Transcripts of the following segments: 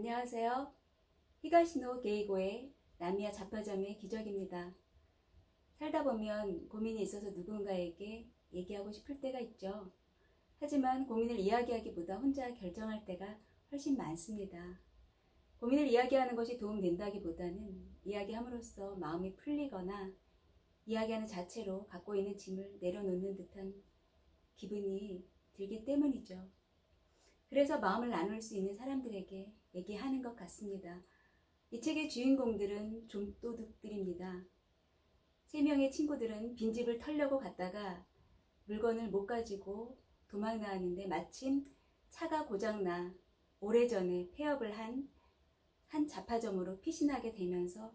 안녕하세요. 히가시노 게이고의 나미야 잡화점의 기적입니다. 살다 보면 고민이 있어서 누군가에게 얘기하고 싶을 때가 있죠. 하지만 고민을 이야기하기보다 혼자 결정할 때가 훨씬 많습니다. 고민을 이야기하는 것이 도움된다기보다는 이야기함으로써 마음이 풀리거나 이야기하는 자체로 갖고 있는 짐을 내려놓는 듯한 기분이 들기 때문이죠. 그래서 마음을 나눌 수 있는 사람들에게 얘기하는 것 같습니다. 이 책의 주인공들은 좀도둑들입니다. 3명의 친구들은 빈집을 털려고 갔다가 물건을 못 가지고 도망 나왔는데 마침 차가 고장나 오래전에 폐업을 한 잡화점으로 피신하게 되면서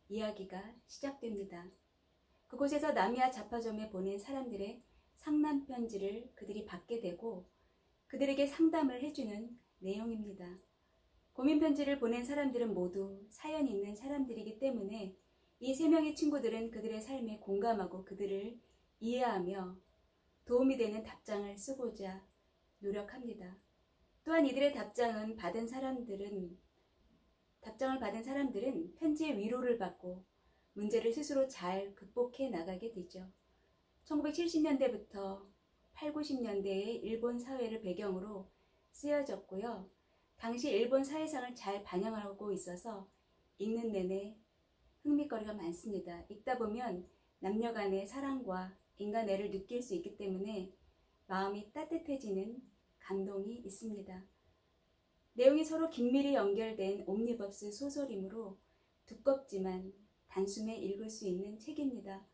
이야기가 시작됩니다. 그곳에서 나미야 잡화점에 보낸 사람들의 상담 편지를 그들이 받게 되고 그들에게 상담을 해주는 내용입니다. 고민 편지를 보낸 사람들은 모두 사연 있는 사람들이기 때문에 이 3명의 친구들은 그들의 삶에 공감하고 그들을 이해하며 도움이 되는 답장을 쓰고자 노력합니다. 또한 이들의 답장을 받은 사람들은 편지의 위로를 받고 문제를 스스로 잘 극복해 나가게 되죠. 1970년대부터 8, 90년대의 일본 사회를 배경으로 쓰여졌고요. 당시 일본 사회상을 잘 반영하고 있어서 읽는 내내 흥미거리가 많습니다. 읽다 보면 남녀 간의 사랑과 인간애를 느낄 수 있기 때문에 마음이 따뜻해지는 감동이 있습니다. 내용이 서로 긴밀히 연결된 옴니버스 소설이므로 두껍지만 단숨에 읽을 수 있는 책입니다.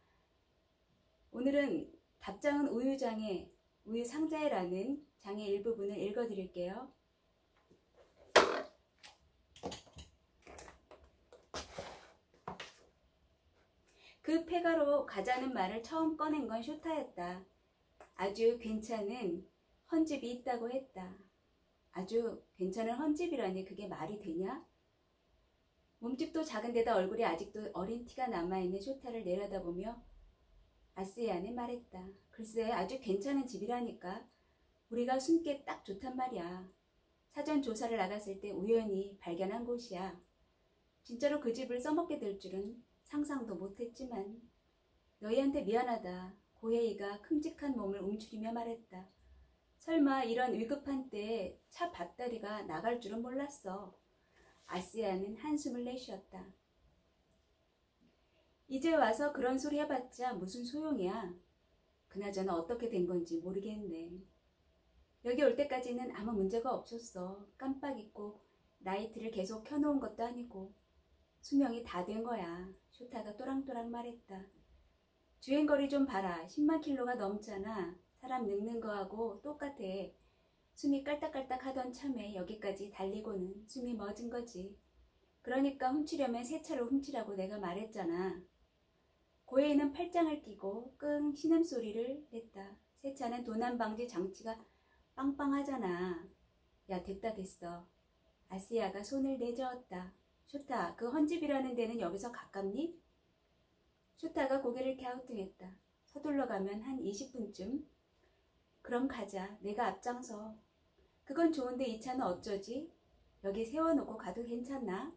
오늘은 답장은 우유장애, 우유상자에라는 장의 일부분을 읽어드릴게요. 그 폐가로 가자는 말을 처음 꺼낸 건 쇼타였다. 아주 괜찮은 헌집이 있다고 했다. 아주 괜찮은 헌집이라니 그게 말이 되냐? 몸집도 작은데다 얼굴에 아직도 어린 티가 남아있는 쇼타를 내려다보며 아스야는 말했다. 글쎄 아주 괜찮은 집이라니까. 우리가 숨기 딱 좋단 말이야. 사전 조사를 나갔을 때 우연히 발견한 곳이야. 진짜로 그 집을 써먹게 될 줄은 상상도 못했지만 너희한테 미안하다. 고혜이가 큼직한 몸을 움츠리며 말했다. 설마 이런 위급한 때에 차 밧다리가 나갈 줄은 몰랐어. 아스야는 한숨을 내쉬었다. 이제 와서 그런 소리 해봤자 무슨 소용이야. 그나저나 어떻게 된 건지 모르겠네. 여기 올 때까지는 아무 문제가 없었어. 깜빡 잊고 라이트를 계속 켜놓은 것도 아니고 수명이 다 된 거야. 쇼타가 또랑또랑 말했다. 주행거리 좀 봐라. 10만 킬로가 넘잖아. 사람 늙는 거하고 똑같아. 숨이 깔딱깔딱 하던 참에 여기까지 달리고는 숨이 멎은 거지. 그러니까 훔치려면 새 차로 훔치라고 내가 말했잖아. 고혜이는 팔짱을 끼고 끙 신음소리를 냈다. 새 차는 도난방지 장치가 빵빵하잖아. 야 됐어. 아스야가 손을 내저었다. 쇼타, 그 헌집이라는 데는 여기서 가깝니? 쇼타가 고개를 갸우뚱했다. 서둘러 가면 한 20분쯤? 그럼 가자. 내가 앞장서. 그건 좋은데 이 차는 어쩌지? 여기 세워놓고 가도 괜찮나?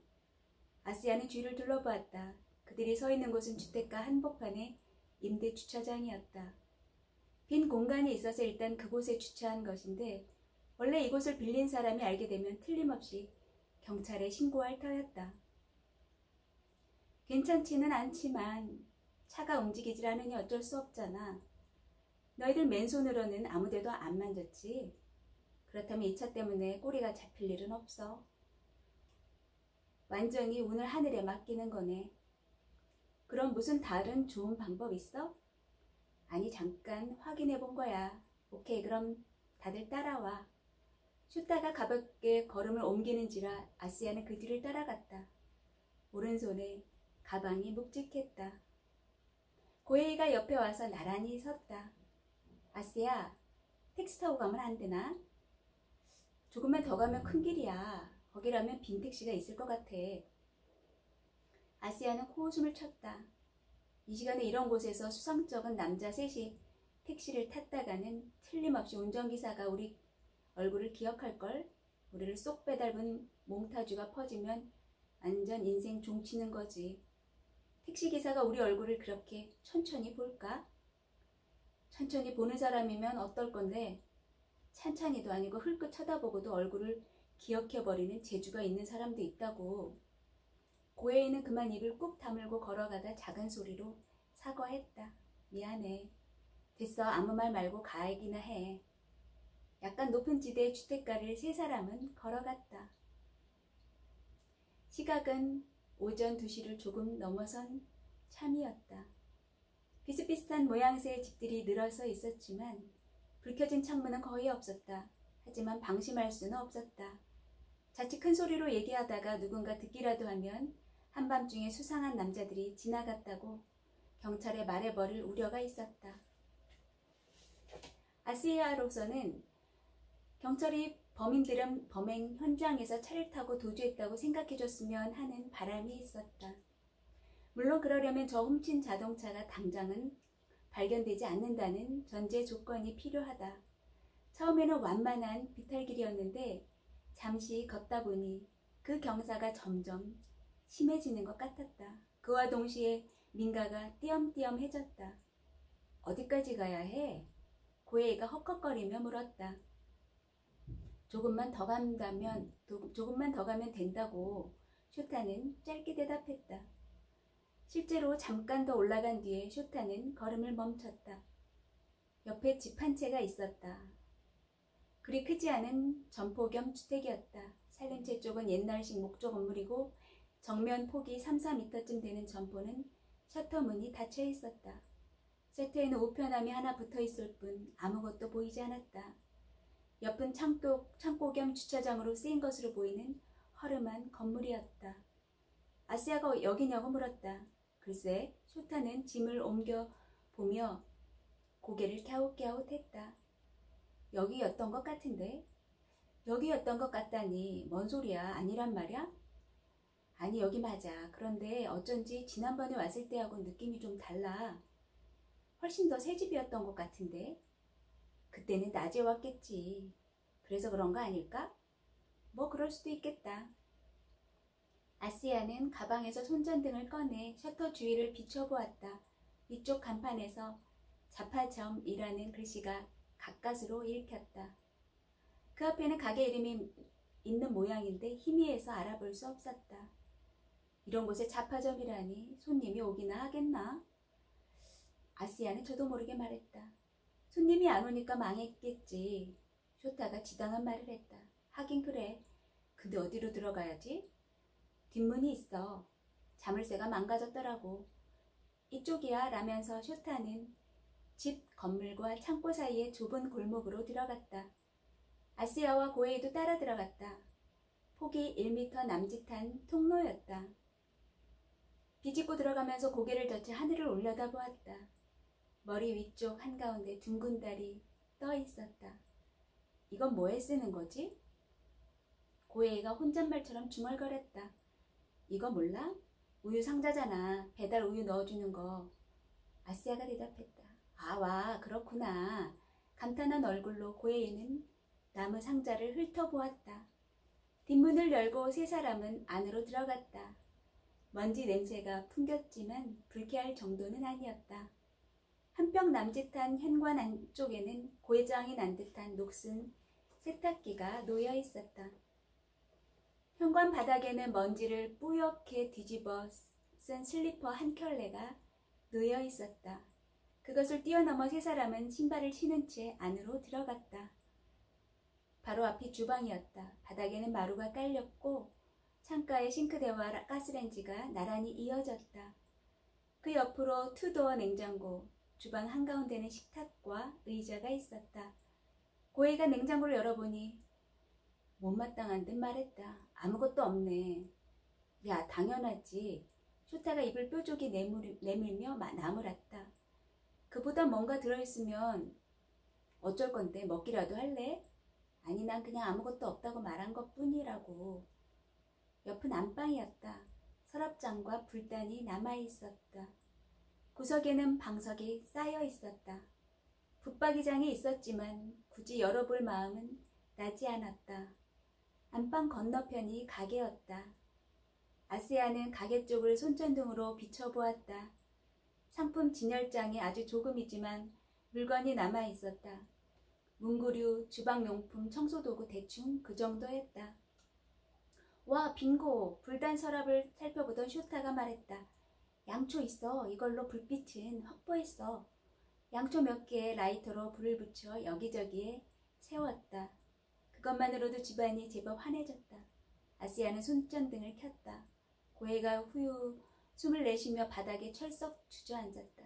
아스야는 뒤를 둘러보았다. 그들이 서 있는 곳은 주택가 한복판의 임대 주차장이었다. 빈 공간이 있어서 일단 그곳에 주차한 것인데 원래 이곳을 빌린 사람이 알게 되면 틀림없이 경찰에 신고할 터였다. 괜찮지는 않지만 차가 움직이질 않으니 어쩔 수 없잖아. 너희들 맨손으로는 아무데도 안 만졌지? 그렇다면 이 차 때문에 꼬리가 잡힐 일은 없어. 완전히 운을 하늘에 맡기는 거네. 그럼 무슨 다른 좋은 방법 있어? 아니 잠깐 확인해 본 거야. 오케이 그럼 다들 따라와. 쇼타가 가볍게 걸음을 옮기는지라 아스야는 그 뒤를 따라갔다. 오른손에 가방이 묵직했다. 고혜이가 옆에 와서 나란히 섰다. 아스야, 택시 타고 가면 안 되나? 조금만 더 가면 큰 길이야. 거기라면 빈 택시가 있을 것 같아. 아스야는 코웃음을 쳤다. 이 시간에 이런 곳에서 수상쩍은 남자 셋이 택시를 탔다가는 틀림없이 운전기사가 우리 얼굴을 기억할걸? 우리를 쏙 빼닮은 몽타주가 퍼지면 완전 인생 종치는 거지. 택시기사가 우리 얼굴을 그렇게 천천히 볼까? 천천히 보는 사람이면 어떨 건데 찬찬히도 아니고 흘끗 쳐다보고도 얼굴을 기억해버리는 재주가 있는 사람도 있다고. 고혜인은 그만 입을 꾹 다물고 걸어가다 작은 소리로 사과했다. 미안해. 됐어. 아무 말 말고 가야기나 해. 약간 높은 지대의 주택가를 세 사람은 걸어갔다. 시각은 오전 2시를 조금 넘어선 참이었다. 비슷비슷한 모양새의 집들이 늘어서 있었지만 불 켜진 창문은 거의 없었다. 하지만 방심할 수는 없었다. 자칫 큰 소리로 얘기하다가 누군가 듣기라도 하면 한밤중에 수상한 남자들이 지나갔다고 경찰에 말해버릴 우려가 있었다. 아시아로서는 경찰이 범인들은 범행 현장에서 차를 타고 도주했다고 생각해줬으면 하는 바람이 있었다. 물론 그러려면 저 훔친 자동차가 당장은 발견되지 않는다는 전제 조건이 필요하다. 처음에는 완만한 비탈길이었는데 잠시 걷다 보니 그 경사가 점점 심해지는 것 같았다. 그와 동시에 민가가 띄엄띄엄해졌다. 어디까지 가야 해? 고혜가 헉헉거리며 물었다. 조금만 더 가면 된다고 쇼타는 짧게 대답했다. 실제로 잠깐 더 올라간 뒤에 쇼타는 걸음을 멈췄다. 옆에 집 한 채가 있었다. 그리 크지 않은 점포 겸 주택이었다. 살림채 쪽은 옛날식 목조 건물이고 정면 폭이 3-4m쯤 되는 점포는 셔터 문이 닫혀 있었다. 셔터에는 우편함이 하나 붙어 있을 뿐 아무것도 보이지 않았다. 옆은 창고 겸 주차장으로 쓰인 것으로 보이는 허름한 건물이었다. 아시아가 여기냐고 물었다. 글쎄, 쇼타는 짐을 옮겨보며 고개를 갸웃갸웃했다. 여기였던 것 같은데? 여기였던 것 같다니 뭔 소리야? 아니란 말이야? 아니 여기 맞아. 그런데 어쩐지 지난번에 왔을 때하고 느낌이 좀 달라. 훨씬 더 새 집이었던 것 같은데? 그때는 낮에 왔겠지. 그래서 그런 거 아닐까? 뭐 그럴 수도 있겠다. 아시아는 가방에서 손전등을 꺼내 셔터 주위를 비춰보았다. 위쪽 간판에서 자파점이라는 글씨가 가까스로 읽혔다. 그 앞에는 가게 이름이 있는 모양인데 희미해서 알아볼 수 없었다. 이런 곳에 자파점이라니 손님이 오기나 하겠나? 아시아는 저도 모르게 말했다. 손님이 안 오니까 망했겠지. 쇼타가 지당한 말을 했다. 하긴 그래. 근데 어디로 들어가야지? 뒷문이 있어. 자물쇠가 망가졌더라고. 이쪽이야 라면서 쇼타는 집 건물과 창고 사이의 좁은 골목으로 들어갔다. 아시아와 고에이도 따라 들어갔다. 폭이 1m 남짓한 통로였다. 비집고 들어가면서 고개를 젖혀 하늘을 올려다보았다. 머리 위쪽 한가운데 둥근 달이 떠 있었다. 이건 뭐에 쓰는 거지? 고에이가 혼잣말처럼 중얼거렸다. 이거 몰라? 우유 상자잖아. 배달 우유 넣어주는 거. 아시아가 대답했다. 아, 와, 그렇구나. 감탄한 얼굴로 고에이는 나무 상자를 훑어보았다. 뒷문을 열고 세 사람은 안으로 들어갔다. 먼지 냄새가 풍겼지만 불쾌할 정도는 아니었다. 한 뼘 남짓한 현관 안쪽에는 고장이 난 듯한 녹슨 세탁기가 놓여 있었다. 현관 바닥에는 먼지를 뿌옇게 뒤집어 쓴 슬리퍼 한 켤레가 놓여 있었다. 그것을 뛰어넘어 세 사람은 신발을 신은 채 안으로 들어갔다. 바로 앞이 주방이었다. 바닥에는 마루가 깔렸고 창가에 싱크대와 가스레인지가 나란히 이어졌다. 그 옆으로 투도어 냉장고, 주방 한가운데는 식탁과 의자가 있었다. 고혜가 냉장고를 열어보니 못마땅한 듯 말했다. 아무것도 없네. 야, 당연하지. 쇼타가 입을 뾰족히 내밀며 나무랐다. 그보다 뭔가 들어있으면 어쩔 건데 먹기라도 할래? 아니, 난 그냥 아무것도 없다고 말한 것뿐이라고. 옆은 안방이었다. 서랍장과 불단이 남아있었다. 구석에는 방석이 쌓여 있었다. 붙박이장이 있었지만 굳이 열어볼 마음은 나지 않았다. 안방 건너편이 가게였다. 아세아는 가게 쪽을 손전등으로 비춰보았다. 상품 진열장에 아주 조금이지만 물건이 남아있었다. 문구류, 주방용품, 청소도구 대충 그 정도 했다. 와, 빙고! 불단 서랍을 살펴보던 슈타가 말했다. 양초 있어. 이걸로 불빛은 확보했어. 양초 몇 개에 라이터로 불을 붙여 여기저기에 세웠다. 그것만으로도 집안이 제법 환해졌다. 아시아는 손전등을 켰다. 고해가 후유 숨을 내쉬며 바닥에 철썩 주저앉았다.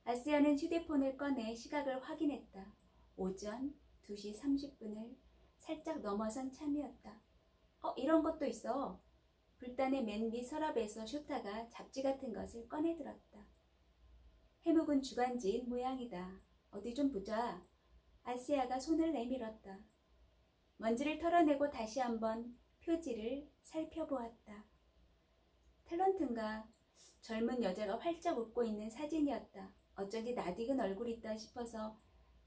아시아는 휴대폰을 꺼내 시각을 확인했다. 오전 2시 30분을 살짝 넘어선 참이었다. 이런 것도 있어. 불단의 맨 밑 서랍에서 슈타가 잡지 같은 것을 꺼내들었다. 해묵은 주간지인 모양이다. 어디 좀 보자. 아시아가 손을 내밀었다. 먼지를 털어내고 다시 한번 표지를 살펴보았다. 탤런트인가 젊은 여자가 활짝 웃고 있는 사진이었다. 어쩐지 낯익은 얼굴이다 싶어서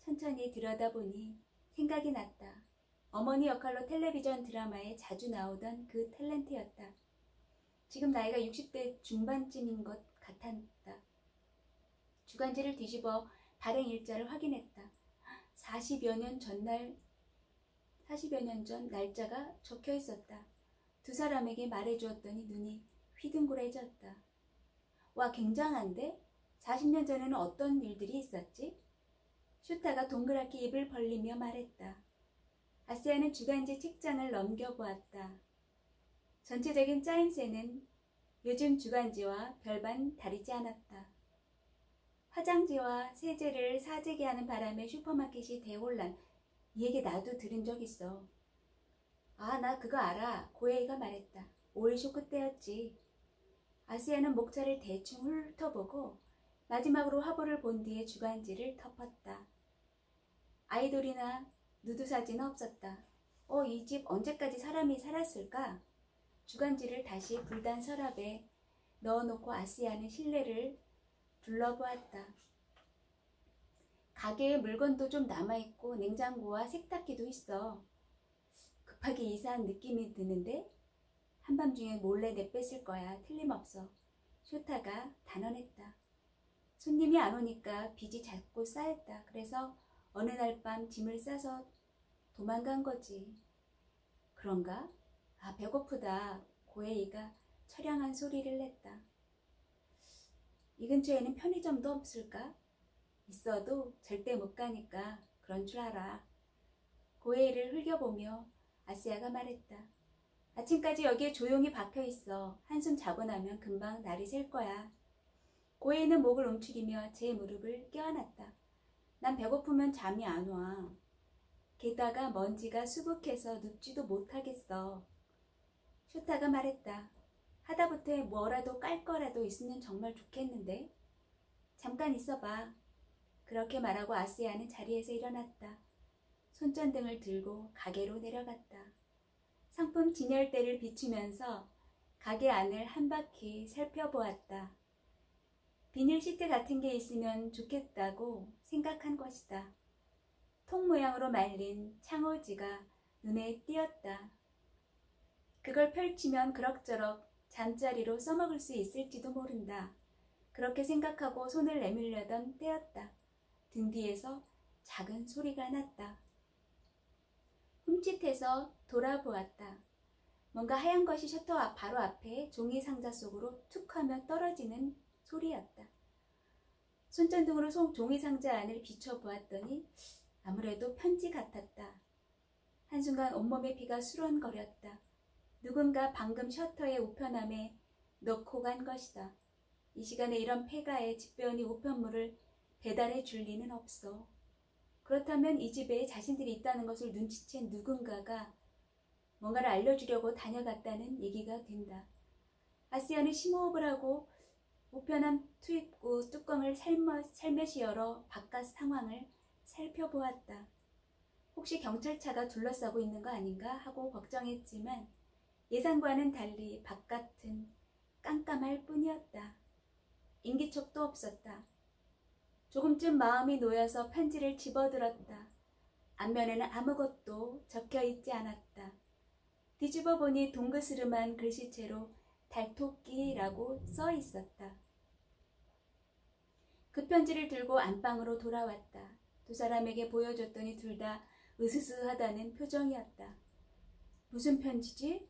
천천히 들여다보니 생각이 났다. 어머니 역할로 텔레비전 드라마에 자주 나오던 그 탤런트였다. 지금 나이가 60대 중반쯤인 것 같았다. 주간지를 뒤집어 발행 일자를 확인했다. 40여 년 전 날짜가 적혀 있었다. 두 사람에게 말해주었더니 눈이 휘둥그레졌다. 와, 굉장한데? 40년 전에는 어떤 일들이 있었지? 슈타가 동그랗게 입을 벌리며 말했다. 아세아는 주간지 책장을 넘겨보았다. 전체적인 짜임새는 요즘 주간지와 별반 다르지 않았다. 화장지와 세제를 사재기 하는 바람에 슈퍼마켓이 대혼란. 이 얘기 나도 들은 적 있어. 아, 나 그거 알아. 고에이가 말했다. 오일 쇼크 때였지. 아세아는 목차를 대충 훑어보고 마지막으로 화보를 본 뒤에 주간지를 덮었다. 아이돌이나 누드 사진은 없었다. 이 집 언제까지 사람이 살았을까? 주간지를 다시 불단 서랍에 넣어놓고 아시아는 실내를 둘러보았다. 가게에 물건도 좀 남아있고 냉장고와 세탁기도 있어. 급하게 이사한 느낌이 드는데? 한밤중에 몰래 내뺐을 거야. 틀림없어. 슈타가 단언했다. 손님이 안 오니까 빚이 자꾸 쌓였다. 그래서 어느 날 밤 짐을 싸서 도망간 거지. 그런가? 아, 배고프다. 고에이가 처량한 소리를 냈다. 이 근처에는 편의점도 없을까? 있어도 절대 못 가니까 그런 줄 알아. 고에이를 흘겨보며 아시아가 말했다. 아침까지 여기에 조용히 박혀있어. 한숨 자고 나면 금방 날이 셀 거야. 고에이는 목을 움츠리며 제 무릎을 껴안았다. 난 배고프면 잠이 안 와. 게다가 먼지가 수북해서 눕지도 못하겠어. 슈타가 말했다. 하다못해 뭐라도 깔 거라도 있으면 정말 좋겠는데. 잠깐 있어봐. 그렇게 말하고 아시아는 자리에서 일어났다. 손전등을 들고 가게로 내려갔다. 상품 진열대를 비추면서 가게 안을 한 바퀴 살펴보았다. 비닐 시트 같은 게 있으면 좋겠다고 생각한 것이다. 통 모양으로 말린 창호지가 눈에 띄었다. 그걸 펼치면 그럭저럭 잠자리로 써먹을 수 있을지도 모른다. 그렇게 생각하고 손을 내밀려던 때였다. 등 뒤에서 작은 소리가 났다. 흠칫해서 돌아보았다. 뭔가 하얀 것이 셔터 바로 앞에 종이 상자 속으로 툭 하며 떨어지는 소리였다. 손전등으로 종이 상자 안을 비춰보았더니 아무래도 편지 같았다. 한순간 온몸의 피가 수런거렸다. 누군가 방금 셔터의 우편함에 넣고 간 것이다. 이 시간에 이런 폐가에 집배원이 우편물을 배달해 줄 리는 없어. 그렇다면 이 집에 자신들이 있다는 것을 눈치챈 누군가가 뭔가를 알려주려고 다녀갔다는 얘기가 된다. 아시아는 심호흡을 하고 우편함 투입구 뚜껑을 살며시 열어 바깥 상황을 살펴보았다. 혹시 경찰차가 둘러싸고 있는 거 아닌가 하고 걱정했지만 예상과는 달리 바깥은 깜깜할 뿐이었다. 인기척도 없었다. 조금쯤 마음이 놓여서 편지를 집어들었다. 앞면에는 아무것도 적혀있지 않았다. 뒤집어 보니 동그스름한 글씨체로 달토끼라고 써 있었다. 그 편지를 들고 안방으로 돌아왔다. 두 사람에게 보여줬더니 둘 다 으스스하다는 표정이었다. 무슨 편지지?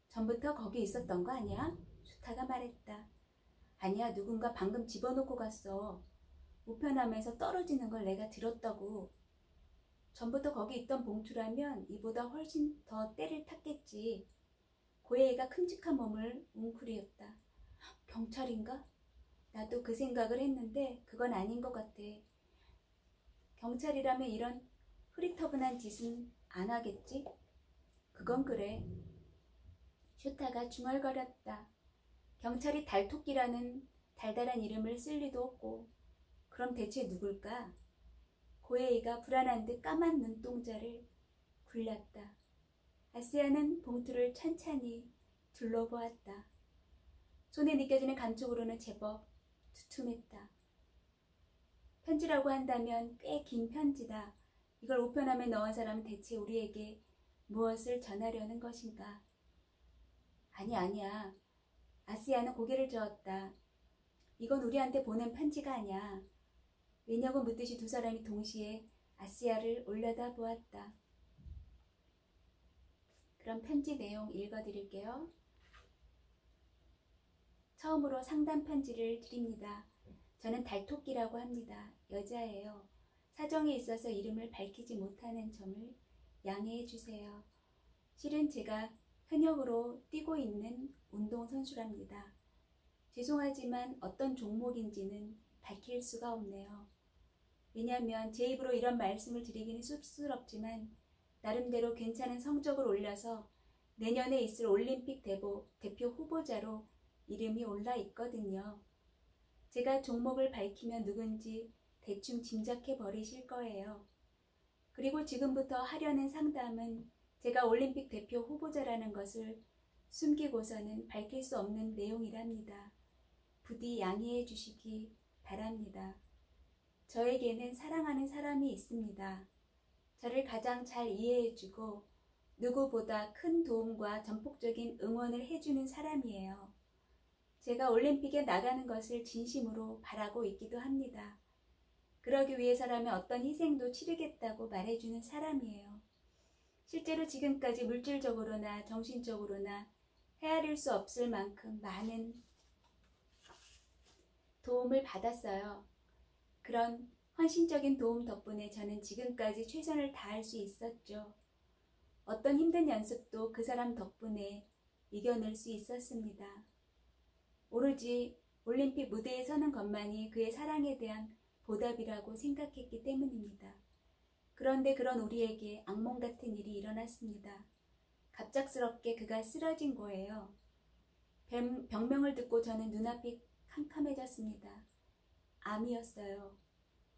전부터 거기 있었던 거 아니야? 슈타가 말했다. 아니야, 누군가 방금 집어넣고 갔어. 우편함에서 떨어지는 걸 내가 들었다고. 전부터 거기 있던 봉투라면 이보다 훨씬 더 때를 탔겠지. 고혜이가 큼직한 몸을 웅크리었다. 경찰인가? 나도 그 생각을 했는데 그건 아닌 것 같아. 경찰이라면 이런 흐릿터분한 짓은 안 하겠지? 그건 그래. 슈타가 중얼거렸다. 경찰이 달토끼라는 달달한 이름을 쓸 리도 없고. 그럼 대체 누굴까? 고혜이가 불안한 듯 까만 눈동자를 굴렸다. 아시아는 봉투를 찬찬히 둘러보았다. 손에 느껴지는 감촉으로는 제법 두툼했다. 편지라고 한다면 꽤 긴 편지다. 이걸 우편함에 넣은 사람은 대체 우리에게 무엇을 전하려는 것인가? 아니야. 아시아는 고개를 저었다. 이건 우리한테 보낸 편지가 아니야. 왜냐고 묻듯이 두 사람이 동시에 아시아를 올려다보았다. 그럼 편지 내용 읽어드릴게요. 처음으로 상담 편지를 드립니다. 저는 달토끼라고 합니다. 여자예요. 사정이 있어서 이름을 밝히지 못하는 점을 양해해 주세요. 실은 제가 현역으로 뛰고 있는 운동선수랍니다. 죄송하지만 어떤 종목인지는 밝힐 수가 없네요. 왜냐하면 제 입으로 이런 말씀을 드리기는 쑥스럽지만 나름대로 괜찮은 성적을 올려서 내년에 있을 올림픽 대표 후보자로 이름이 올라 있거든요. 제가 종목을 밝히면 누군지 대충 짐작해 버리실 거예요. 그리고 지금부터 하려는 상담은 제가 올림픽 대표 후보자라는 것을 숨기고서는 밝힐 수 없는 내용이랍니다. 부디 양해해 주시기 바랍니다. 저에게는 사랑하는 사람이 있습니다. 저를 가장 잘 이해해주고 누구보다 큰 도움과 전폭적인 응원을 해주는 사람이에요. 제가 올림픽에 나가는 것을 진심으로 바라고 있기도 합니다. 그러기 위해서라면 어떤 희생도 치르겠다고 말해주는 사람이에요. 실제로 지금까지 물질적으로나 정신적으로나 헤아릴 수 없을 만큼 많은 도움을 받았어요. 그런 헌신적인 도움 덕분에 저는 지금까지 최선을 다할 수 있었죠. 어떤 힘든 연습도 그 사람 덕분에 이겨낼 수 있었습니다. 오로지 올림픽 무대에 서는 것만이 그의 사랑에 대한 보답이라고 생각했기 때문입니다. 그런데 그런 우리에게 악몽 같은 일이 일어났습니다. 갑작스럽게 그가 쓰러진 거예요. 병명을 듣고 저는 눈앞이 캄캄해졌습니다. 암이었어요.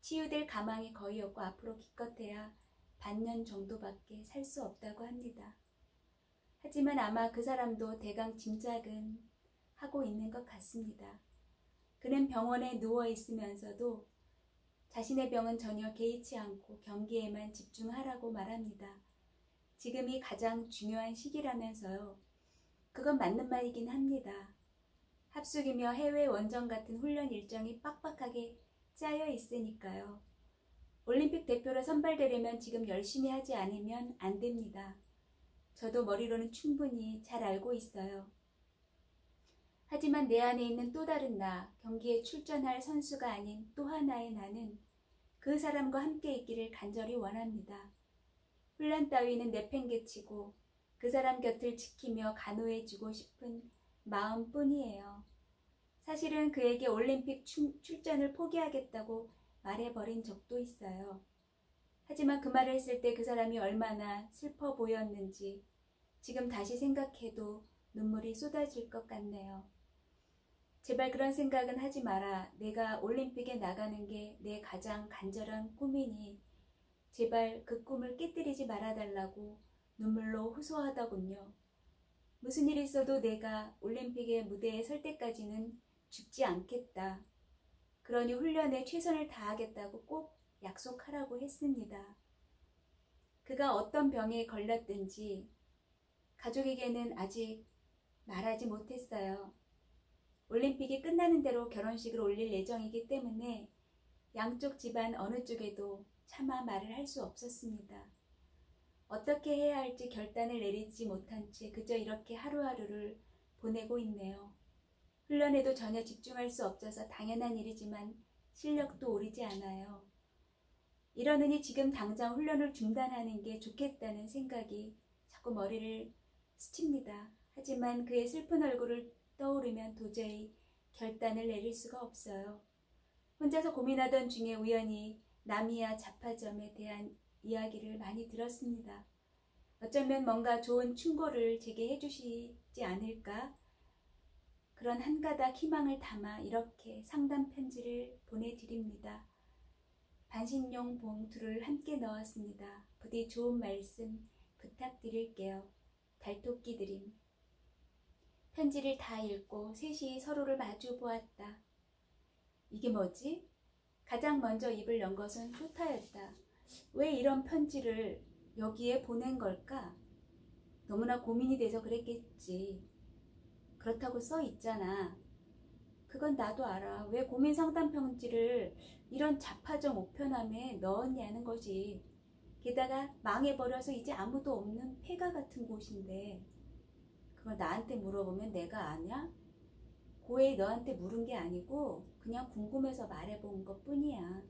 치유될 가망이 거의 없고 앞으로 기껏해야 반년 정도밖에 살 수 없다고 합니다. 하지만 아마 그 사람도 대강 짐작은 하고 있는 것 같습니다. 그는 병원에 누워 있으면서도 자신의 병은 전혀 개의치 않고 경기에만 집중하라고 말합니다. 지금이 가장 중요한 시기라면서요. 그건 맞는 말이긴 합니다. 합숙이며 해외 원정 같은 훈련 일정이 빡빡하게 짜여 있으니까요. 올림픽 대표로 선발되려면 지금 열심히 하지 않으면 안 됩니다. 저도 머리로는 충분히 잘 알고 있어요. 하지만 내 안에 있는 또 다른 나, 경기에 출전할 선수가 아닌 또 하나의 나는 그 사람과 함께 있기를 간절히 원합니다. 훈련 따위는 내팽개치고 그 사람 곁을 지키며 간호해주고 싶은 마음뿐이에요. 사실은 그에게 올림픽 출전을 포기하겠다고 말해버린 적도 있어요. 하지만 그 말을 했을 때 그 사람이 얼마나 슬퍼 보였는지 지금 다시 생각해도 눈물이 쏟아질 것 같네요. 제발 그런 생각은 하지 마라. 내가 올림픽에 나가는 게 내 가장 간절한 꿈이니 제발 그 꿈을 깨뜨리지 말아달라고 눈물로 호소하더군요. 무슨 일이 있어도 내가 올림픽의 무대에 설 때까지는 죽지 않겠다. 그러니 훈련에 최선을 다하겠다고 꼭 약속하라고 했습니다. 그가 어떤 병에 걸렸든지 가족에게는 아직 말하지 못했어요. 올림픽이 끝나는 대로 결혼식을 올릴 예정이기 때문에 양쪽 집안 어느 쪽에도 차마 말을 할 수 없었습니다. 어떻게 해야 할지 결단을 내리지 못한 채 그저 이렇게 하루하루를 보내고 있네요. 훈련에도 전혀 집중할 수 없어서 당연한 일이지만 실력도 오르지 않아요. 이러느니 지금 당장 훈련을 중단하는 게 좋겠다는 생각이 자꾸 머리를 스칩니다. 하지만 그의 슬픈 얼굴을 떠오르면 도저히 결단을 내릴 수가 없어요. 혼자서 고민하던 중에 우연히 나미야 잡화점에 대한 이야기를 많이 들었습니다. 어쩌면 뭔가 좋은 충고를 제게 해주시지 않을까? 그런 한 가닥 희망을 담아 이렇게 상담 편지를 보내드립니다. 반신용 봉투를 함께 넣었습니다. 부디 좋은 말씀 부탁드릴게요. 달토끼 드림. 편지를 다 읽고 셋이 서로를 마주 보았다. 이게 뭐지? 가장 먼저 입을 연 것은 쇼타였다. 왜 이런 편지를 여기에 보낸 걸까? 너무나 고민이 돼서 그랬겠지. 그렇다고 써 있잖아. 그건 나도 알아. 왜 고민 상담 편지를 이런 잡화점 우편함에 넣었냐는 거지. 게다가 망해버려서 이제 아무도 없는 폐가 같은 곳인데 그걸 나한테 물어보면 내가 아냐? 고해 너한테 물은 게 아니고 그냥 궁금해서 말해본 것 뿐이야.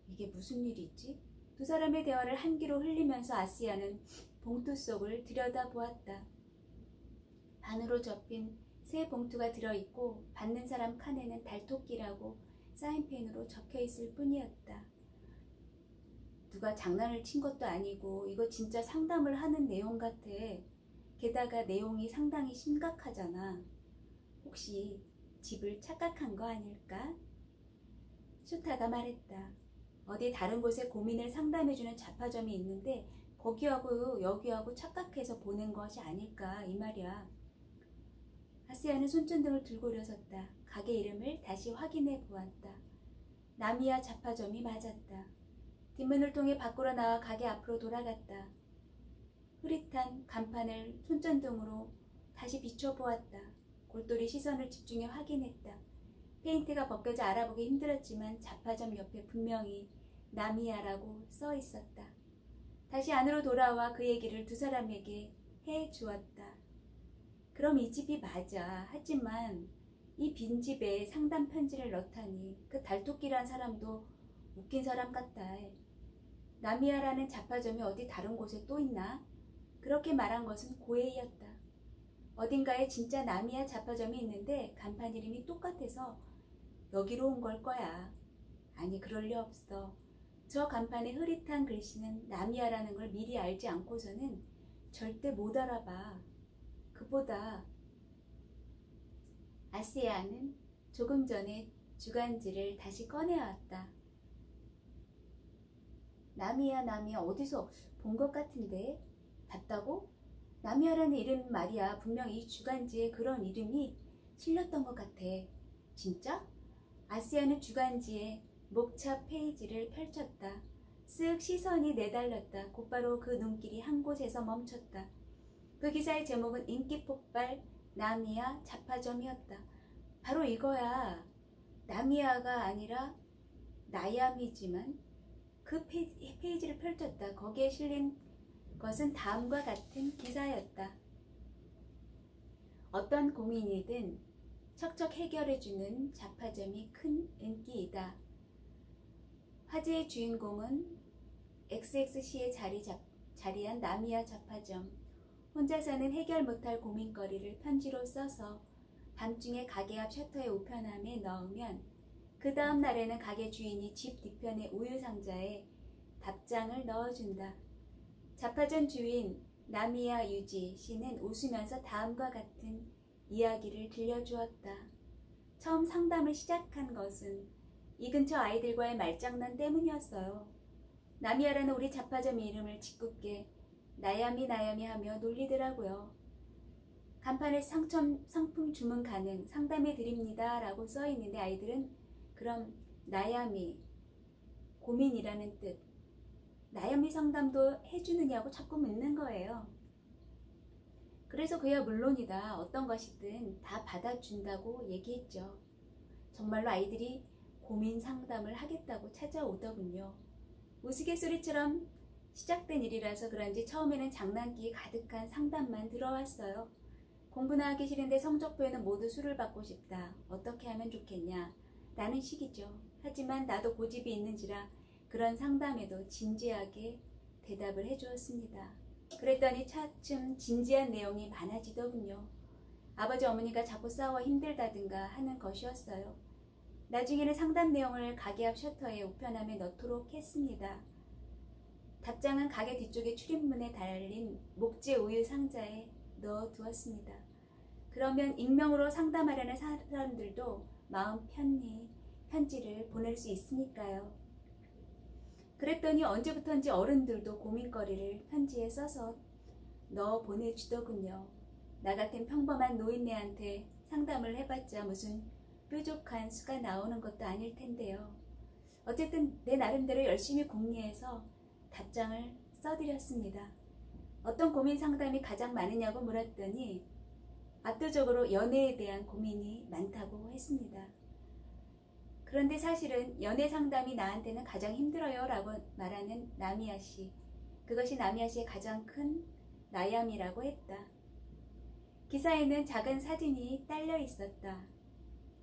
이게 무슨 일이지? 두 사람의 대화를 한 귀로 흘리면서 아시아는 봉투 속을 들여다보았다. 반으로 접힌 새 봉투가 들어있고 받는 사람 칸에는 달토끼라고 사인펜으로 적혀있을 뿐이었다. 누가 장난을 친 것도 아니고 이거 진짜 상담을 하는 내용 같아. 게다가 내용이 상당히 심각하잖아. 혹시 집을 착각한 거 아닐까? 슈타가 말했다. 어디 다른 곳에 고민을 상담해주는 잡화점이 있는데 거기하고 여기하고 착각해서 보낸 것이 아닐까 이 말이야. 아시아는 손전등을 들고 일어섰다. 가게 이름을 다시 확인해 보았다. 나미야 잡화점이 맞았다. 뒷문을 통해 밖으로 나와 가게 앞으로 돌아갔다. 흐릿한 간판을 손전등으로 다시 비춰보았다. 골똘히 시선을 집중해 확인했다. 페인트가 벗겨져 알아보기 힘들었지만 잡화점 옆에 분명히 나미야라고 써 있었다. 다시 안으로 돌아와 그 얘기를 두 사람에게 해 주었다. 그럼 이 집이 맞아. 하지만 이 빈집에 상담 편지를 넣다니 그 달토끼란 사람도 웃긴 사람 같다. 나미야라는 잡화점이 어디 다른 곳에 또 있나? 그렇게 말한 것은 고해이었다. 어딘가에 진짜 나미야 잡화점이 있는데 간판 이름이 똑같아서 여기로 온 걸 거야. 아니 그럴 리 없어. 저 간판의 흐릿한 글씨는 나미야라는 걸 미리 알지 않고서는 절대 못 알아봐. 그보다 아시아는 조금 전에 주간지를 다시 꺼내왔다. 나미야 어디서 본 것 같은데? 봤다고? 나미야라는 이름 말이야. 분명 이 주간지에 그런 이름이 실렸던 것 같아. 진짜? 아시아는 주간지에 목차 페이지를 펼쳤다. 쓱 시선이 내달렸다. 곧바로 그 눈길이 한 곳에서 멈췄다. 그 기사의 제목은 인기 폭발 나미야 잡화점이었다. 바로 이거야. 나미야가 아니라 나야미지만 그 페이지를 펼쳤다. 거기에 실린 것은 다음과 같은 기사였다. 어떤 고민이든 척척 해결해주는 잡화점이 큰 인기이다. 화제의 주인공은 XXC에 자리한 나미야 잡화점. 혼자서는 해결 못할 고민거리를 편지로 써서 밤중에 가게 앞 셔터의 우편함에 넣으면 그 다음 날에는 가게 주인이 집 뒤편의 우유 상자에 답장을 넣어준다. 잡화점 주인 나미야 유지 씨는 웃으면서 다음과 같은 이야기를 들려주었다. 처음 상담을 시작한 것은 이 근처 아이들과의 말장난 때문이었어요. 나미야라는 우리 잡화점 이름을 짓궂게 나야미 하며 놀리더라고요. 간판에 상품 주문 가능, 상담해 드립니다 라고 써있는데 아이들은 그럼 나야미, 고민이라는 뜻, 나야미 상담도 해주느냐고 자꾸 묻는 거예요. 그래서 그야 물론이다 어떤 것이든 다 받아준다고 얘기했죠. 정말로 아이들이 고민 상담을 하겠다고 찾아오더군요. 우스갯소리처럼 시작된 일이라서 그런지 처음에는 장난기 가득한 상담만 들어왔어요. 공부나 하기 싫은데 성적표에는 모두 수를 받고 싶다. 어떻게 하면 좋겠냐? 라는 식이죠. 하지만 나도 고집이 있는지라 그런 상담에도 진지하게 대답을 해주었습니다. 그랬더니 차츰 진지한 내용이 많아지더군요. 아버지 어머니가 자꾸 싸워 힘들다든가 하는 것이었어요. 나중에는 상담 내용을 가게 앞 셔터에 우편함에 넣도록 했습니다. 답장은 가게 뒤쪽에 출입문에 달린 목재 우유 상자에 넣어두었습니다. 그러면 익명으로 상담하려는 사람들도 마음 편히 편지를 보낼 수 있으니까요. 그랬더니 언제부턴지 어른들도 고민거리를 편지에 써서 넣어 보내주더군요. 나 같은 평범한 노인네한테 상담을 해봤자 무슨 뾰족한 수가 나오는 것도 아닐 텐데요. 어쨌든 내 나름대로 열심히 궁리해서 답장을 써드렸습니다. 어떤 고민 상담이 가장 많으냐고 물었더니 압도적으로 연애에 대한 고민이 많다고 했습니다. 그런데 사실은 연애 상담이 나한테는 가장 힘들어요 라고 말하는 나미야 씨. 그것이 나미야 씨의 가장 큰 나염이라고 했다. 기사에는 작은 사진이 딸려 있었다.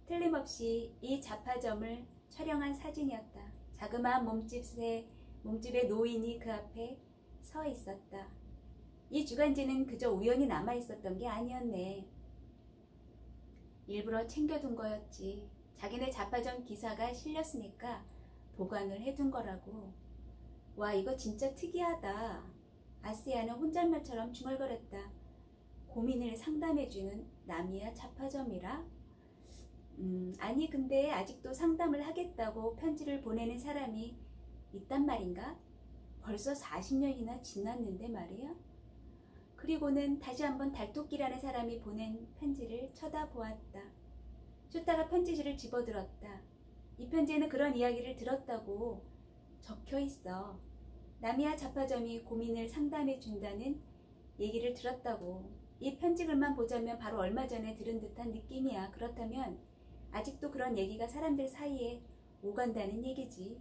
틀림없이 이 잡화점을 촬영한 사진이었다. 자그마한 몸집의 노인이 그 앞에 서 있었다. 이 주간지는 그저 우연히 남아 있었던 게 아니었네. 일부러 챙겨둔 거였지. 자기네 잡화점 기사가 실렸으니까 보관을 해둔 거라고. 와, 이거 진짜 특이하다. 아시아는 혼잣말처럼 중얼거렸다. 고민을 상담해주는 나미야 잡화점이라? 아니 근데 아직도 상담을 하겠다고 편지를 보내는 사람이 있단 말인가? 벌써 40년이나 지났는데 말이야? 그리고는 다시 한번 달토끼라는 사람이 보낸 편지를 쳐다보았다. 슈타가 편지지를 집어들었다. 이 편지에는 그런 이야기를 들었다고 적혀 있어. 나미야 잡화점이 고민을 상담해 준다는 얘기를 들었다고. 이 편지글만 보자면 바로 얼마 전에 들은 듯한 느낌이야. 그렇다면 아직도 그런 얘기가 사람들 사이에 오간다는 얘기지.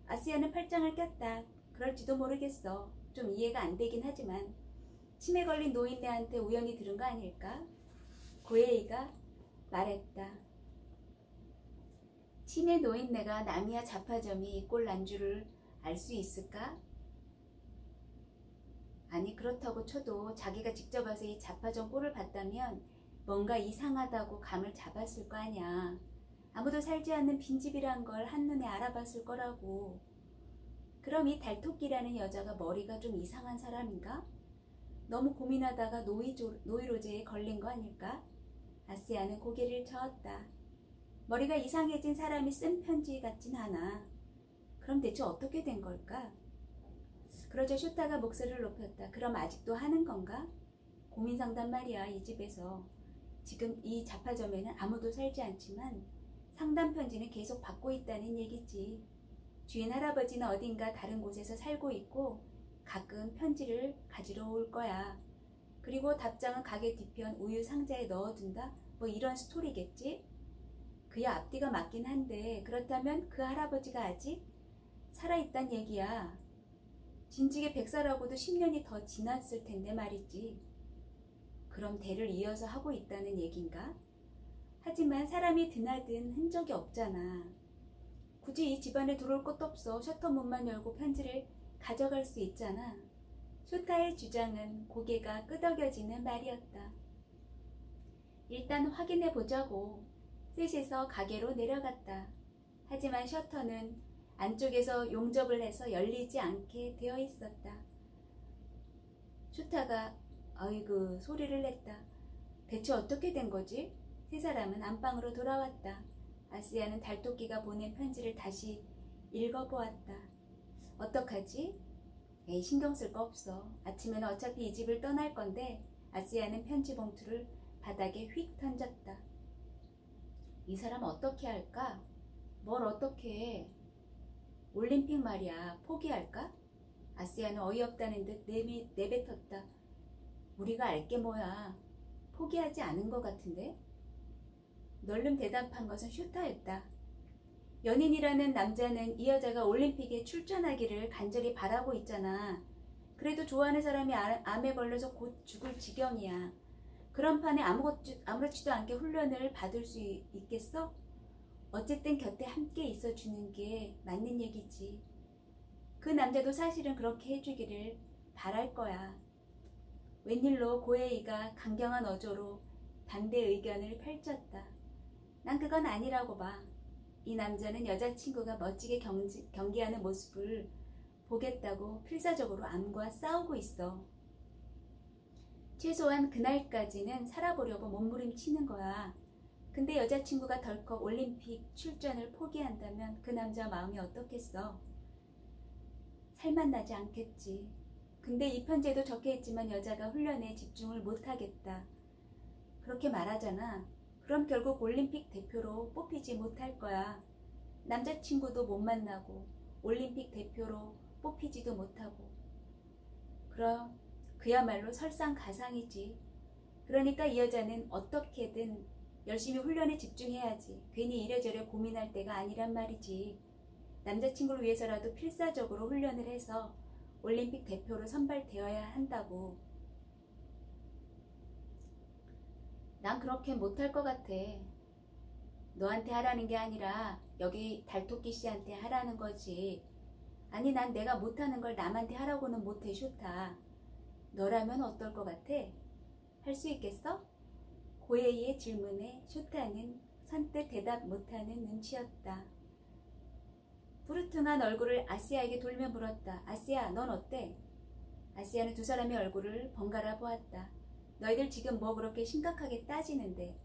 아시아는 팔짱을 꼈다. 그럴지도 모르겠어. 좀 이해가 안 되긴 하지만 치매 걸린 노인네한테 우연히 들은 거 아닐까? 고에이가 말했다. 치매 노인네가 나미야 잡화점이 꼴 난 줄을 알 수 있을까? 아니 그렇다고 쳐도 자기가 직접 와서 이 잡화점 꼴을 봤다면 뭔가 이상하다고 감을 잡았을 거 아냐. 아무도 살지 않는 빈집이란 걸 한눈에 알아봤을 거라고. 그럼 이 달토끼라는 여자가 머리가 좀 이상한 사람인가? 너무 고민하다가 노이로제에 걸린 거 아닐까? 아시아는 고개를 저었다. 머리가 이상해진 사람이 쓴 편지 같진 않아. 그럼 대체 어떻게 된 걸까? 그러자 슈타가 목소리를 높였다. 그럼 아직도 하는 건가? 고민 상담 말이야. 이 집에서. 지금 이 잡화점에는 아무도 살지 않지만 상담 편지는 계속 받고 있다는 얘기지. 주인 할아버지는 어딘가 다른 곳에서 살고 있고 가끔 편지를 가지러 올 거야. 그리고 답장은 가게 뒤편 우유 상자에 넣어둔다? 뭐 이런 스토리겠지? 그야 앞뒤가 맞긴 한데 그렇다면 그 할아버지가 아직 살아있단 얘기야. 진즉에 100살하고도 10년이 더 지났을 텐데 말이지. 그럼 대를 이어서 하고 있다는 얘긴가? 하지만 사람이 드나든 흔적이 없잖아. 굳이 이 집안에 들어올 것도 없어. 셔터 문만 열고 편지를 가져갈 수 있잖아. 슈타의 주장은 고개가 끄덕여지는 말이었다. 일단 확인해 보자고. 셋이서 가게로 내려갔다. 하지만 셔터는 안쪽에서 용접을 해서 열리지 않게 되어 있었다. 슈타가 아이고 소리를 냈다. 대체 어떻게 된 거지? 세 사람은 안방으로 돌아왔다. 아시아는 달토끼가 보낸 편지를 다시 읽어보았다. 어떡하지? 에이 신경 쓸 거 없어. 아침에는 어차피 이 집을 떠날 건데. 아시아는 편지 봉투를 바닥에 휙 던졌다. 이 사람 어떻게 할까? 뭘 어떻게 해? 올림픽 말이야. 포기할까? 아시아는 어이없다는 듯 내뱉었다. 우리가 알게 뭐야. 포기하지 않은 것 같은데? 널름 대답한 것은 슈타였다. 연인이라는 남자는 이 여자가 올림픽에 출전하기를 간절히 바라고 있잖아. 그래도 좋아하는 사람이 암에 걸려서 곧 죽을 지경이야. 그런 판에 아무렇지도 않게 훈련을 받을 수 있겠어? 어쨌든 곁에 함께 있어주는 게 맞는 얘기지. 그 남자도 사실은 그렇게 해주기를 바랄 거야. 웬일로 고혜이가 강경한 어조로 반대 의견을 펼쳤다. 난 그건 아니라고 봐. 이 남자는 여자친구가 멋지게 경기하는 모습을 보겠다고 필사적으로 암과 싸우고 있어. 최소한 그날까지는 살아보려고 몸부림치는 거야. 근데 여자친구가 덜컥 올림픽 출전을 포기한다면 그 남자 마음이 어떻겠어? 살맛나지 않겠지. 근데 이 편지에도 적혀있지만 여자가 훈련에 집중을 못하겠다. 그렇게 말하잖아. 그럼 결국 올림픽 대표로 뽑히지 못할 거야. 남자친구도 못 만나고 올림픽 대표로 뽑히지도 못하고. 그럼 그야말로 설상가상이지. 그러니까 이 여자는 어떻게든 열심히 훈련에 집중해야지. 괜히 이래저래 고민할 때가 아니란 말이지. 남자친구를 위해서라도 필사적으로 훈련을 해서 올림픽 대표로 선발되어야 한다고. 난 그렇게 못할 것 같아. 너한테 하라는 게 아니라 여기 달토끼 씨한테 하라는 거지. 아니, 난 내가 못하는 걸 남한테 하라고는 못해, 슈타. 너라면 어떨 것 같아? 할 수 있겠어? 고혜이의 질문에 슈타는 선뜻 대답 못하는 눈치였다. 부르퉁한 얼굴을 아시아에게 돌며 물었다. 아시아, 넌 어때? 아시아는 두 사람의 얼굴을 번갈아 보았다. 너희들 지금 뭐 그렇게 심각하게 따지는데?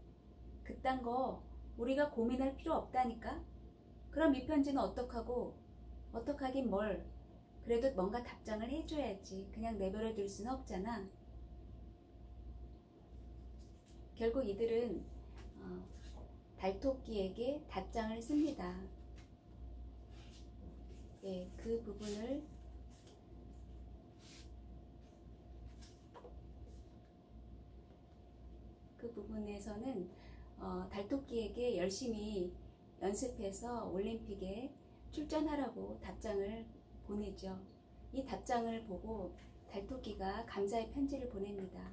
그딴 거 우리가 고민할 필요 없다니까? 그럼 이 편지는 어떡하고? 어떡하긴 뭘. 그래도 뭔가 답장을 해줘야지. 그냥 내버려 둘 수는 없잖아. 결국 이들은 달토끼에게 답장을 씁니다. 네, 그 부분에서는 달토끼에게 열심히 연습해서 올림픽에 출전하라고 답장을 보내죠. 이 답장을 보고 달토끼가 감사의 편지를 보냅니다.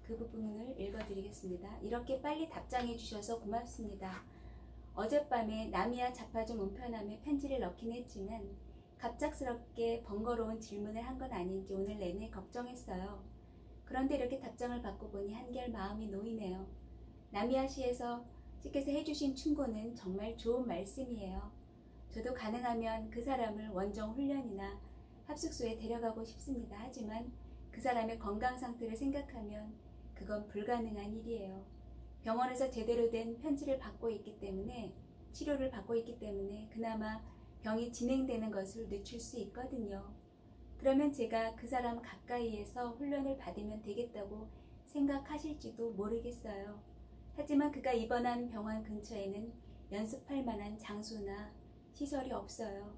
그 부분을 읽어드리겠습니다. 이렇게 빨리 답장해 주셔서 고맙습니다. 어젯밤에 나미야 자파좀 은편함에 편지를 넣긴 했지만 갑작스럽게 번거로운 질문을 한 건 아닌지 오늘 내내 걱정했어요. 그런데 이렇게 답장을 받고 보니 한결 마음이 놓이네요. 나미야 씨에서 씨께서 해주신 충고는 정말 좋은 말씀이에요. 저도 가능하면 그 사람을 원정 훈련이나 합숙소에 데려가고 싶습니다. 하지만 그 사람의 건강 상태를 생각하면 그건 불가능한 일이에요. 병원에서 제대로 된 편지를 받고 있기 때문에 치료를 받고 있기 때문에 그나마 병이 진행되는 것을 늦출 수 있거든요. 그러면 제가 그 사람 가까이에서 훈련을 받으면 되겠다고 생각하실지도 모르겠어요. 하지만 그가 입원한 병원 근처에는 연습할 만한 장소나 시설이 없어요.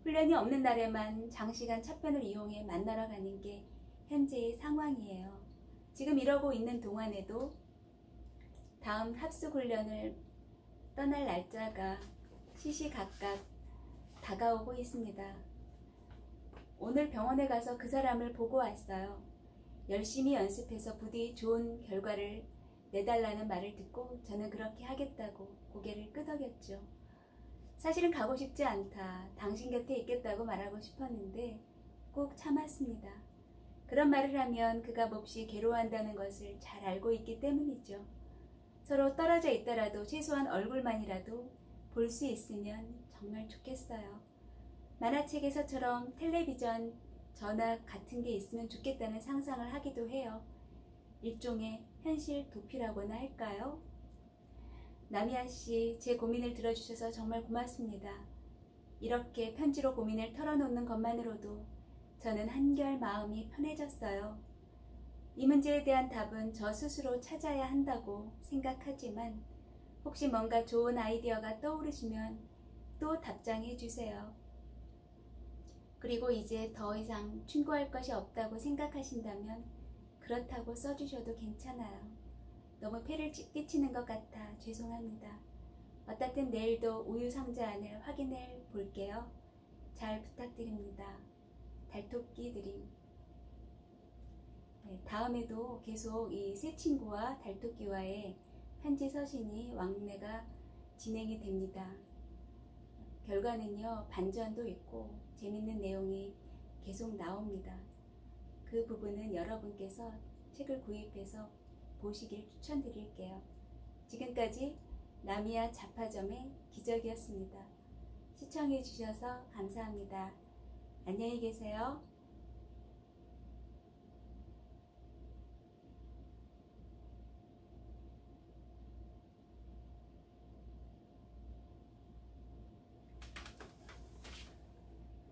훈련이 없는 날에만 장시간 차편을 이용해 만나러 가는 게 현재의 상황이에요. 지금 이러고 있는 동안에도 다음 합숙훈련을 떠날 날짜가 시시각각 다가오고 있습니다. 오늘 병원에 가서 그 사람을 보고 왔어요. 열심히 연습해서 부디 좋은 결과를 내달라는 말을 듣고 저는 그렇게 하겠다고 고개를 끄덕였죠. 사실은 가고 싶지 않다. 당신 곁에 있겠다고 말하고 싶었는데 꼭 참았습니다. 그런 말을 하면 그가 몹시 괴로워한다는 것을 잘 알고 있기 때문이죠. 서로 떨어져 있더라도 최소한 얼굴만이라도 볼 수 있으면 정말 좋겠어요. 만화책에서처럼 텔레비전, 전화 같은 게 있으면 좋겠다는 상상을 하기도 해요. 일종의 현실 도피라고나 할까요? 나미야 씨, 제 고민을 들어주셔서 정말 고맙습니다. 이렇게 편지로 고민을 털어놓는 것만으로도 저는 한결 마음이 편해졌어요. 이 문제에 대한 답은 저 스스로 찾아야 한다고 생각하지만 혹시 뭔가 좋은 아이디어가 떠오르시면 또 답장해 주세요. 그리고 이제 더 이상 충고할 것이 없다고 생각하신다면 그렇다고 써주셔도 괜찮아요. 너무 폐를 끼치는 것 같아 죄송합니다. 어떻든 내일도 우유 상자 안을 확인해 볼게요. 잘 부탁드립니다. 달토끼 드림. 네, 다음에도 계속 이 새 친구와 달토끼와의 편지 서신이 왕래가 진행이 됩니다. 결과는요, 반전도 있고 재밌는 내용이 계속 나옵니다. 그 부분은 여러분께서 책을 구입해서 보시길 추천드릴게요. 지금까지 나미야 잡화점의 기적이었습니다. 시청해 주셔서 감사합니다. 안녕히 계세요.